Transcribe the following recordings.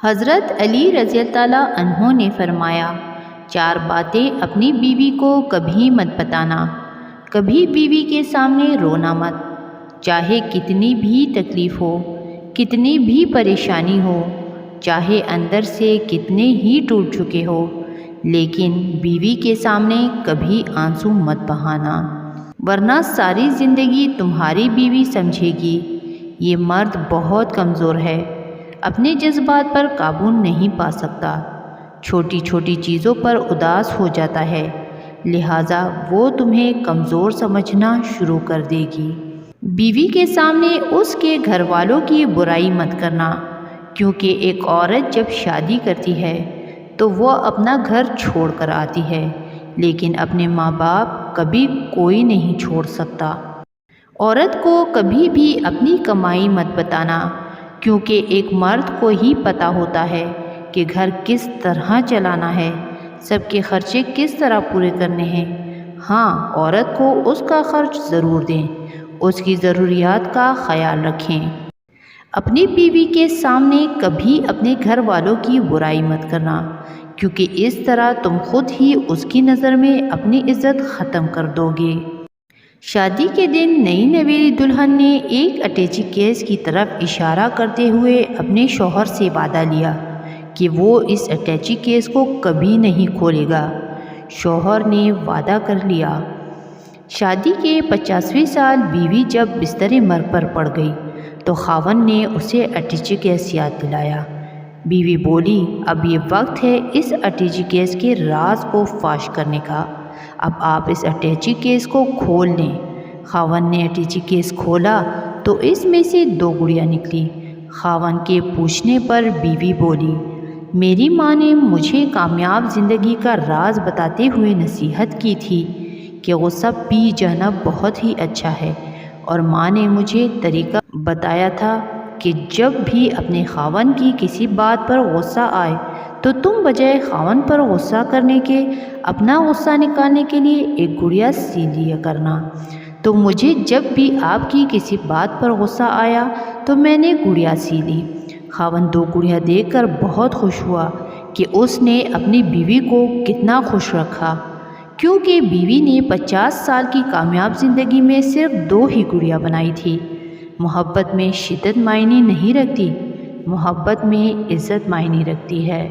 حضرت علی رضی اللہ عنہ نے فرمایا، 4 باتیں اپنی بیوی کو کبھی مت بتانا۔ کبھی بیوی کے سامنے رونا مت، چاہے کتنی بھی تکلیف ہو، کتنی بھی پریشانی ہو، چاہے اندر سے کتنے ہی ٹوٹ چکے ہو، لیکن بیوی کے سامنے کبھی آنسو مت بہانا، ورنہ ساری زندگی تمہاری بیوی سمجھے گی یہ مرد بہت کمزور ہے، اپنے جذبات پر قابو نہیں پا سکتا، چھوٹی چھوٹی چیزوں پر اداس ہو جاتا ہے، لہٰذا وہ تمہیں کمزور سمجھنا شروع کر دے گی۔ بیوی کے سامنے اس کے گھر والوں کی برائی مت کرنا، کیونکہ ایک عورت جب شادی کرتی ہے تو وہ اپنا گھر چھوڑ کر آتی ہے، لیکن اپنے ماں باپ کبھی کوئی نہیں چھوڑ سکتا۔ عورت کو کبھی بھی اپنی کمائی مت بتانا، کیونکہ ایک مرد کو ہی پتہ ہوتا ہے کہ گھر کس طرح چلانا ہے، سب کے خرچے کس طرح پورے کرنے ہیں۔ ہاں، عورت کو اس کا خرچ ضرور دیں، اس کی ضروریات کا خیال رکھیں۔ اپنی بیوی کے سامنے کبھی اپنے گھر والوں کی برائی مت کرنا، کیونکہ اس طرح تم خود ہی اس کی نظر میں اپنی عزت ختم کر دو گے۔ شادی کے دن نئی نویلی دلہن نے ایک اٹیچی کیس کی طرف اشارہ کرتے ہوئے اپنے شوہر سے وعدہ لیا کہ وہ اس اٹیچی کیس کو کبھی نہیں کھولے گا۔ شوہر نے وعدہ کر لیا۔ شادی کے 50ویں سال بیوی جب بستر مرگ پر پڑ گئی تو خاوند نے اسے اٹیچی کیس یاد دلایا۔ بیوی بولی، اب یہ وقت ہے اس اٹیچی کیس کے راز کو فاش کرنے کا، اب آپ اس اٹیچی کیس کو کھول لیں۔ خاوند نے اٹیچی کیس کھولا تو اس میں سے 2 گڑیاں نکلی۔ خاوند کے پوچھنے پر بیوی بولی، میری ماں نے مجھے کامیاب زندگی کا راز بتاتے ہوئے نصیحت کی تھی کہ غصہ پی جانا بہت ہی اچھا ہے، اور ماں نے مجھے طریقہ بتایا تھا کہ جب بھی اپنے خاوند کی کسی بات پر غصہ آئے تو تم بجائے خاوند پر غصہ کرنے کے اپنا غصہ نکالنے کے لیے ایک گڑیا سی لیا کرنا۔ تو مجھے جب بھی آپ کی کسی بات پر غصہ آیا تو میں نے گڑیا سی لی۔ خاوند 2 گڑیاں دیکھ کر بہت خوش ہوا کہ اس نے اپنی بیوی کو کتنا خوش رکھا، کیونکہ بیوی نے 50 سال کی کامیاب زندگی میں صرف 2 ہی گڑیاں بنائی تھی۔ محبت میں شدت معنی نہیں رکھتی، محبت میں عزت معنی رکھتی ہے۔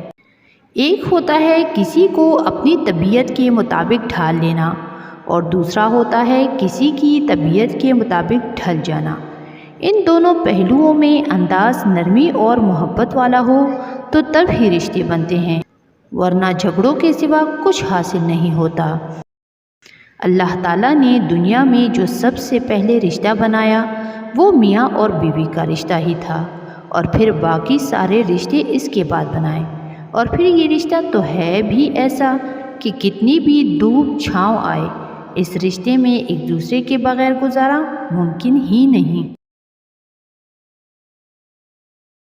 ایک ہوتا ہے کسی کو اپنی طبیعت کے مطابق ڈھال لینا، اور دوسرا ہوتا ہے کسی کی طبیعت کے مطابق ڈھل جانا۔ ان دونوں پہلوؤں میں انداز نرمی اور محبت والا ہو تو تب ہی رشتے بنتے ہیں، ورنہ جھگڑوں کے سوا کچھ حاصل نہیں ہوتا۔ اللہ تعالیٰ نے دنیا میں جو سب سے پہلے رشتہ بنایا وہ میاں اور بیوی کا رشتہ ہی تھا، اور پھر باقی سارے رشتے اس کے بعد بنائے، اور پھر یہ رشتہ تو ہے بھی ایسا کہ کتنی بھی دھوپ چھاؤں آئے، اس رشتے میں ایک دوسرے کے بغیر گزارا ممکن ہی نہیں۔